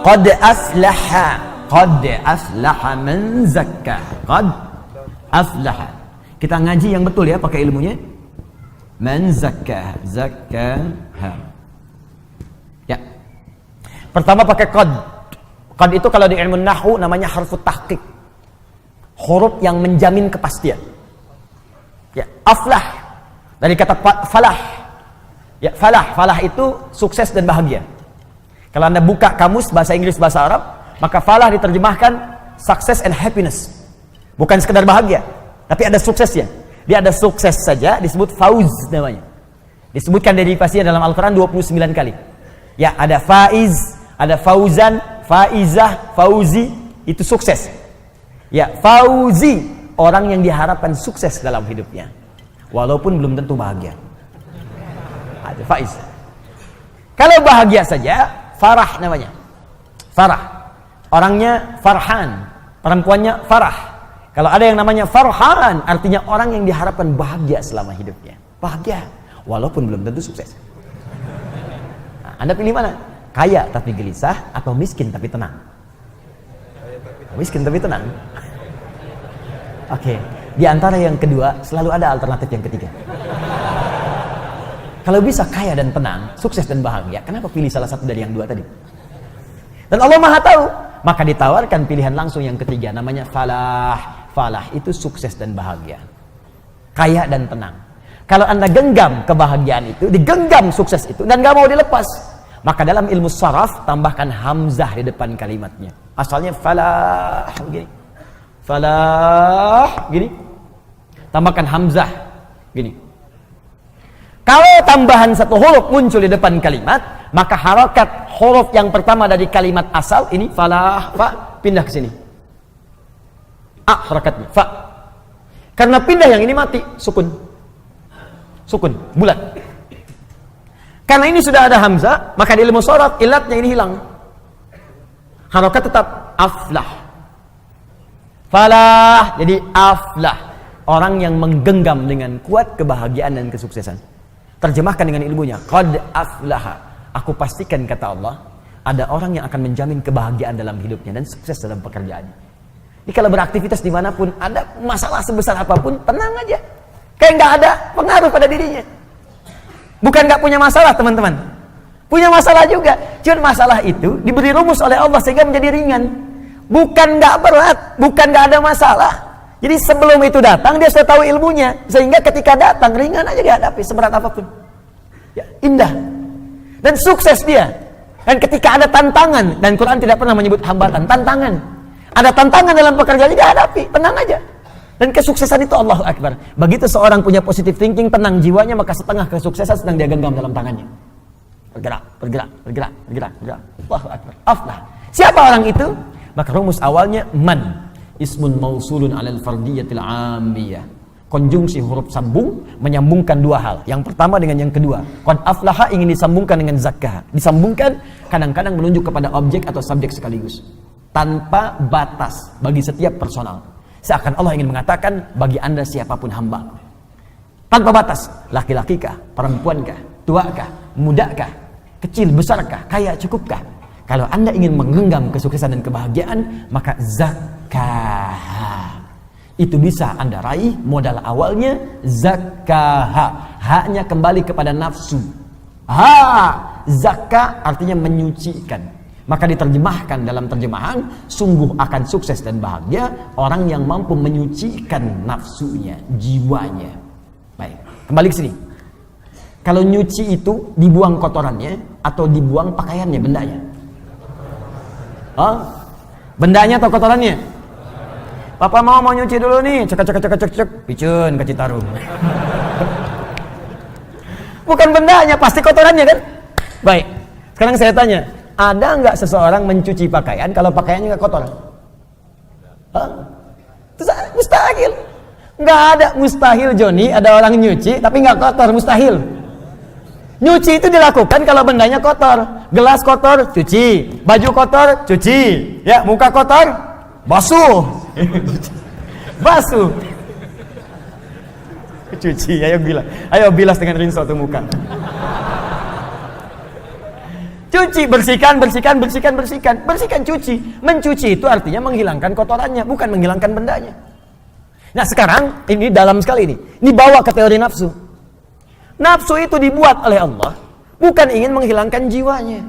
Qad aflaha man zakkaha. Qad aflaha. Kita ngaji yang betul ya, pakai ilmunya. Man zakkaha. Zakkaha. Ya. Pertama pakai qad. Qad itu kalau di ilmu nahwu namanya harfu tahqiq. Huruf yang menjamin kepastian. Ya, aflah dari kata falah. Ya, falah itu sukses dan bahagia. Kalau Anda buka kamus bahasa Inggris bahasa Arab, maka falah diterjemahkan success and happiness. Bukan sekedar bahagia, tapi ada suksesnya. Dia ada sukses saja disebut fauz namanya. Disebutkan derivasinya dalam Al-Qur'an 29 kali. Ya, ada faiz, ada fauzan, faizah, fauzi, itu sukses. Ya, fauzi, orang yang diharapkan sukses dalam hidupnya. Walaupun belum tentu bahagia. Ada faiz. Kalau bahagia saja, farah namanya. Farah. Orangnya farhan, perempuannya farah. Kalau ada yang namanya farhan, artinya orang yang diharapkan bahagia selama hidupnya. Bahagia, walaupun belum tentu sukses. Nah, Anda pilih mana? Kaya tapi gelisah atau miskin tapi tenang? Miskin tapi tenang. Oke, di antara yang kedua selalu ada alternatif yang ketiga. Kalau bisa kaya dan tenang, sukses dan bahagia, kenapa pilih salah satu dari yang dua tadi? Dan Allah Maha tahu, maka ditawarkan pilihan langsung yang ketiga, namanya falah. Falah itu sukses dan bahagia, kaya dan tenang. Kalau Anda genggam kebahagiaan itu, digenggam sukses itu, dan gak mau dilepas, maka dalam ilmu saraf tambahkan hamzah di depan kalimatnya. Asalnya falah begini, falah gini, tambahkan hamzah gini. Kalau tambahan satu huruf muncul di depan kalimat, maka harokat huruf yang pertama dari kalimat asal ini falah, fa, pindah ke sini. A harakatnya, fa. Karena pindah yang ini mati, sukun. Sukun, bulat. Karena ini sudah ada hamzah, maka di ilmu sharaf ilatnya ini hilang. Harokat tetap aflah. Falah, jadi aflah. Orang yang menggenggam dengan kuat kebahagiaan dan kesuksesan. Terjemahkan dengan ilmunya, qad aflaha. Aku pastikan, kata Allah, ada orang yang akan menjamin kebahagiaan dalam hidupnya dan sukses dalam pekerjaannya. Jadi kalau beraktivitas dimanapun, ada masalah sebesar apapun, tenang aja. Kayak nggak ada pengaruh pada dirinya. Bukan nggak punya masalah, teman-teman. Punya masalah juga. Cuma masalah itu diberi rumus oleh Allah sehingga menjadi ringan. Bukan nggak berat, bukan nggak ada masalah. Jadi sebelum itu datang, dia sudah tahu ilmunya. Sehingga ketika datang, ringan aja dihadapi, seberat apapun. Ya, indah. Dan sukses dia. Dan ketika ada tantangan, dan Quran tidak pernah menyebut hambatan, tantangan. Ada tantangan dalam pekerjaan, dihadapi, tenang aja. Dan kesuksesan itu Allahu Akbar. Begitu seorang punya positive thinking, tenang jiwanya, maka setengah kesuksesan sedang dia genggam dalam tangannya. Bergerak, bergerak, bergerak, bergerak, bergerak. Allahu Akbar. Aflah. Siapa orang itu? Maka rumus awalnya man. Ismun mausulun alal fardiyatil amiyah. Konjungsi huruf sambung menyambungkan dua hal. Yang pertama dengan yang kedua. Qad aflaha ingin disambungkan dengan zakah. Disambungkan kadang-kadang menunjuk kepada objek atau subjek sekaligus. Tanpa batas bagi setiap personal. Seakan Allah ingin mengatakan bagi Anda siapapun hamba. Tanpa batas. Laki-laki kah? Perempuan kah? Tua kah? Muda kah? Kecil, besar kah? Kaya, cukup kah? Kalau Anda ingin menggenggam kesuksesan dan kebahagiaan, maka zakah itu bisa Anda raih. Modal awalnya zakah. Haknya kembali kepada nafsu. Zakah artinya menyucikan. Maka diterjemahkan dalam terjemahan, sungguh akan sukses dan bahagia orang yang mampu menyucikan nafsunya, jiwanya. Baik, kembali ke sini. Kalau nyuci itu dibuang kotorannya atau dibuang pakaiannya, bendanya? Bendanya atau kotorannya? Papa mau nyuci dulu nih, cek, picun ke Citarum. Bukan bendanya, pasti kotorannya kan? Baik, sekarang saya tanya, ada nggak seseorang mencuci pakaian kalau pakaiannya nggak kotor? Mustahil. Nggak ada, mustahil Joni, ada orang nyuci tapi nggak kotor, mustahil. Nyuci itu dilakukan kalau bendanya kotor. Gelas kotor, cuci. Baju kotor, cuci. Ya, muka kotor, basuh. Basuh. Cuci, ayo bilas dengan rinso tuh muka. Cuci, bersihkan, bersihkan, bersihkan, bersihkan. Bersihkan, cuci. Mencuci itu artinya menghilangkan kotorannya, bukan menghilangkan bendanya. Nah sekarang, ini dalam sekali ini. Ini bawa ke teori nafsu. Nafsu itu dibuat oleh Allah, bukan ingin menghilangkan jiwanya.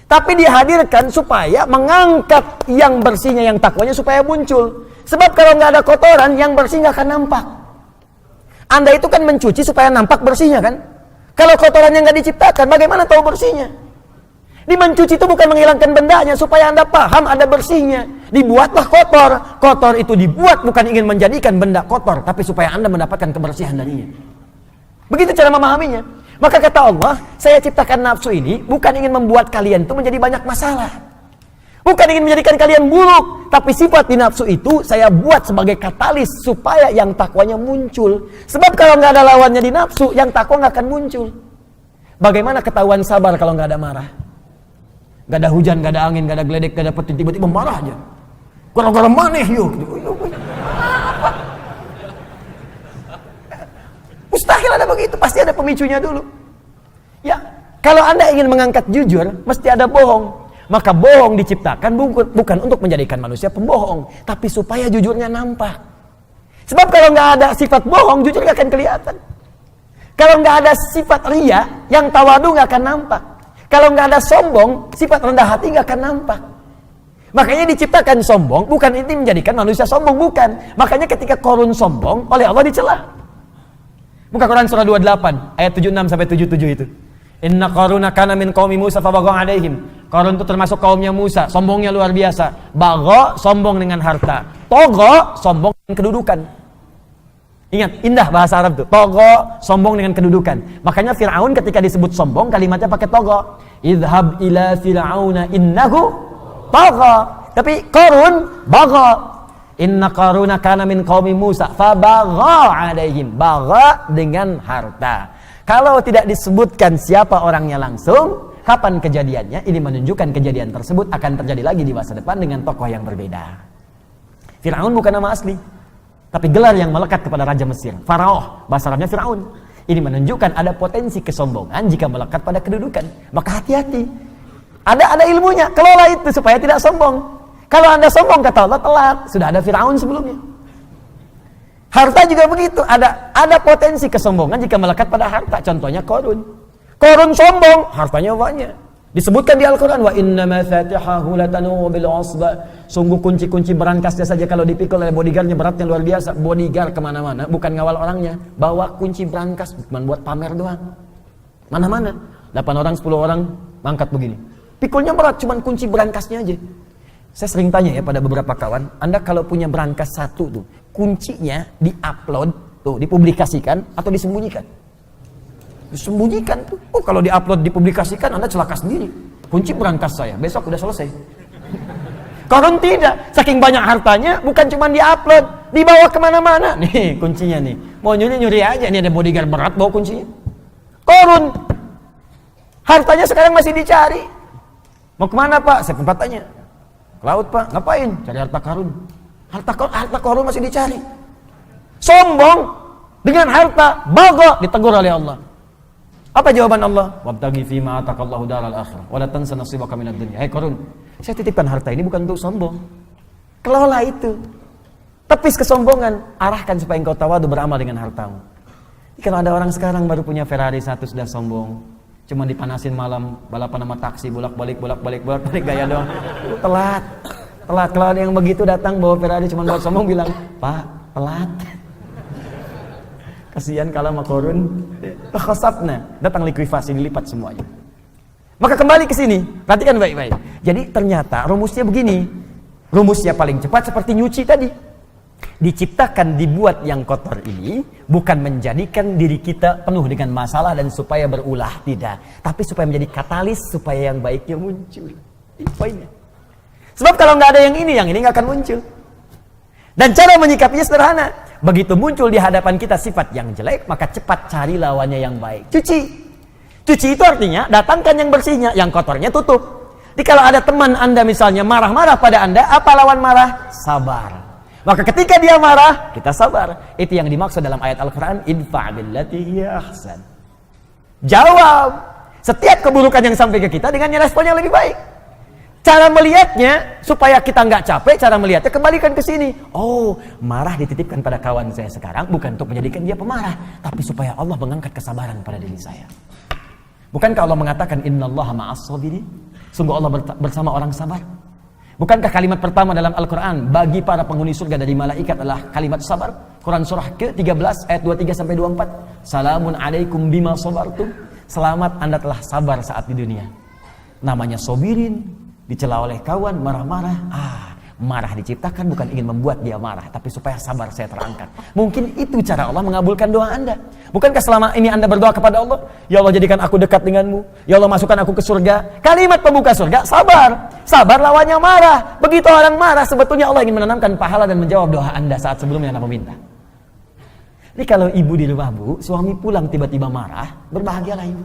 Tapi dihadirkan supaya mengangkat yang bersihnya, yang takwanya supaya muncul. Sebab kalau nggak ada kotoran, yang bersih nggak akan nampak. Anda itu kan mencuci supaya nampak bersihnya kan? Kalau kotorannya nggak diciptakan, bagaimana tahu bersihnya? Di mencuci itu bukan menghilangkan bendanya, supaya Anda paham ada bersihnya. Dibuatlah kotor. Kotor itu dibuat bukan ingin menjadikan benda kotor, tapi supaya Anda mendapatkan kebersihan darinya. Begitu cara memahaminya. Maka kata Allah, saya ciptakan nafsu ini bukan ingin membuat kalian itu menjadi banyak masalah. Bukan ingin menjadikan kalian buruk, tapi sifat di nafsu itu saya buat sebagai katalis supaya yang takwanya muncul. Sebab kalau nggak ada lawannya di nafsu, yang takwa nggak akan muncul. Bagaimana ketahuan sabar kalau nggak ada marah? Nggak ada hujan, nggak ada angin, nggak ada geledek, nggak ada petir, tiba-tiba marah aja. Gara-gara maneh yuk. Mustahil ada begitu, pasti ada pemicunya dulu. Ya, kalau Anda ingin mengangkat jujur, mesti ada bohong. Maka bohong diciptakan bukan untuk menjadikan manusia pembohong, tapi supaya jujurnya nampak. Sebab kalau nggak ada sifat bohong, jujur nggak akan kelihatan. Kalau nggak ada sifat ria, yang tawadu nggak akan nampak. Kalau nggak ada sombong, sifat rendah hati nggak akan nampak. Makanya diciptakan sombong, bukan ini menjadikan manusia sombong, bukan. Makanya ketika Qarun sombong, oleh Allah dicela. Buka Quran surah 28 ayat 76 sampai 77 itu. Inna Qaruna kana min qaumi Musa fabagha alaihim. Qarun itu termasuk kaumnya Musa, sombongnya luar biasa. Bagha, sombong dengan harta. Togha, sombong dengan kedudukan. Ingat, indah bahasa Arab tuh. Togha, sombong dengan kedudukan. Makanya Fir'aun ketika disebut sombong, kalimatnya pakai togha. Idhab ila fir'auna innahu togha. Tapi Qarun, bagha. Inna Qaruna kana min qaumi Musa fabagha alaihim. Bagha dengan harta. Kalau tidak disebutkan siapa orangnya langsung, kapan kejadiannya, ini menunjukkan kejadian tersebut akan terjadi lagi di masa depan dengan tokoh yang berbeda. Fir'aun bukan nama asli, tapi gelar yang melekat kepada Raja Mesir. Faraoh, bahasa Arabnya Fir'aun. Ini menunjukkan ada potensi kesombongan jika melekat pada kedudukan. Maka hati-hati. Ada ilmunya, kelola itu supaya tidak sombong. Kalau Anda sombong, kata Allah, telat. Sudah ada Fir'aun sebelumnya. Harta juga begitu, ada potensi kesombongan jika melekat pada harta. Contohnya Qarun. Qarun sombong, hartanya banyak. Disebutkan di Al-Quran, wa inna mafatihahu latanu bil usba. Sungguh kunci-kunci berangkasnya saja kalau dipikul oleh bodyguardnya beratnya luar biasa. Bodyguard kemana-mana, bukan ngawal orangnya, bawa kunci berangkas, bukan buat pamer doang. Mana-mana, 8 orang, 10 orang mangkat begini. Pikulnya berat, cuman kunci berangkasnya aja. Saya sering tanya ya pada beberapa kawan, Anda kalau punya berangkas satu tuh, kuncinya di-upload, tuh dipublikasikan atau disembunyikan? Disembunyikan tuh. Oh, kalau di-upload dipublikasikan, Anda celaka sendiri. Kunci berangkas saya, besok udah selesai. Qarun tidak, saking banyak hartanya, bukan cuma di-upload, dibawa kemana-mana. Nih kuncinya nih, mau nyuri-nyuri aja, nih ada bodyguard berat bawa kuncinya. Qarun, hartanya sekarang masih dicari. Mau kemana Pak? Saya sempat tanya. Ke laut Pak, ngapain? Cari harta karun. Harta karun masih dicari. Sombong dengan harta, bagha, ditegur oleh Allah. Apa jawaban Allah? Wabtaghi fima ataqallahu daral akhirah wa la tansa nasibaka minad dunya. Hai Qarun, saya titipkan harta ini bukan untuk sombong. Kelola itu. Tepis kesombongan, arahkan supaya engkau tawadu beramal dengan hartamu. Kalau ada orang sekarang baru punya Ferrari 1 sudah sombong, cuma dipanasin malam, balapan sama taksi, bolak-balik gaya doang. Telat. Kalau ada yang begitu datang bawa Ferrari cuma buat sombong, bilang, Pak, telat. Kasihan kalau sama Qarun, khasabna, datang likuifasi, dilipat semuanya. Maka kembali ke sini, perhatikan baik-baik. Jadi ternyata rumusnya begini. Rumusnya paling cepat seperti nyuci tadi. Diciptakan, dibuat yang kotor ini bukan menjadikan diri kita penuh dengan masalah dan supaya berulah, tidak, tapi supaya menjadi katalis supaya yang baiknya muncul. Ini poinnya. Sebab kalau nggak ada yang ini nggak akan muncul. Dan cara menyikapinya sederhana. Begitu muncul di hadapan kita sifat yang jelek, maka cepat cari lawannya yang baik. Cuci itu artinya datangkan yang bersihnya, yang kotornya tutup. Jadi kalau ada teman Anda misalnya marah-marah pada Anda, apa lawan marah? Sabar. Maka ketika dia marah, kita sabar. Itu yang dimaksud dalam ayat Al-Quran, idfa' billati hiya ahsan. Jawab. setiap keburukan yang sampai ke kita dengan responnya lebih baik. Cara melihatnya supaya kita nggak capek, cara melihatnya kembalikan ke sini. Oh, marah dititipkan pada kawan saya sekarang bukan untuk menjadikan dia pemarah, tapi supaya Allah mengangkat kesabaran pada diri saya. Bukankah Allah mengatakan innallaha ma'as sabirin? Sungguh Allah bersama orang sabar. Bukankah kalimat pertama dalam Al-Quran bagi para penghuni surga dari malaikat adalah kalimat sabar? Quran surah ke-13 ayat 23 sampai 24. Salamun alaikum bima sabartum. Selamat Anda telah sabar saat di dunia. Namanya sobirin. Dicela oleh kawan, marah-marah. Marah diciptakan bukan ingin membuat dia marah, tapi supaya sabar saya terangkat. Mungkin itu cara Allah mengabulkan doa Anda. Bukankah selama ini Anda berdoa kepada Allah, ya Allah jadikan aku dekat denganmu, ya Allah masukkan aku ke surga. Kalimat pembuka surga, sabar. Sabar lawannya marah. Begitu orang marah, sebetulnya Allah ingin menanamkan pahala dan menjawab doa Anda saat sebelumnya Anda meminta. Jadi kalau ibu di rumah bu, suami pulang tiba-tiba marah, berbahagialah ibu.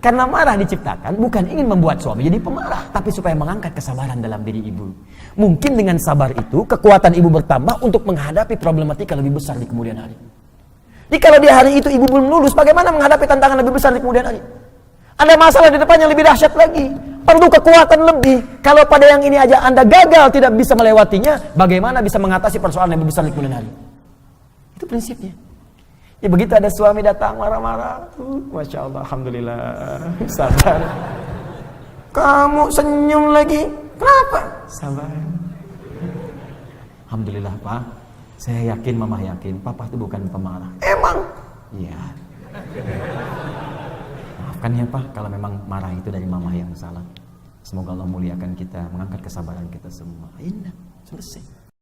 Karena marah diciptakan bukan ingin membuat suami jadi pemarah, tapi supaya mengangkat kesabaran dalam diri ibu. Mungkin dengan sabar itu, kekuatan ibu bertambah untuk menghadapi problematika lebih besar di kemudian hari. Jadi kalau di hari itu ibu belum lulus, bagaimana menghadapi tantangan lebih besar di kemudian hari? Ada masalah di depan yang lebih dahsyat lagi, perlu kekuatan lebih. Kalau pada yang ini aja Anda gagal tidak bisa melewatinya, bagaimana bisa mengatasi persoalan yang lebih besar di kemudian hari? Itu prinsipnya. Ya begitu ada suami datang marah-marah, Masya Allah, Alhamdulillah, sabar. Kamu senyum lagi, kenapa? Sabar. Alhamdulillah Pak, saya yakin, Mama yakin, Papa itu bukan pemarah. Emang? Iya. Maafkan ya Pak, kalau memang marah itu dari Mama yang salah. Semoga Allah muliakan kita, mengangkat kesabaran kita semua. Indah, selesai.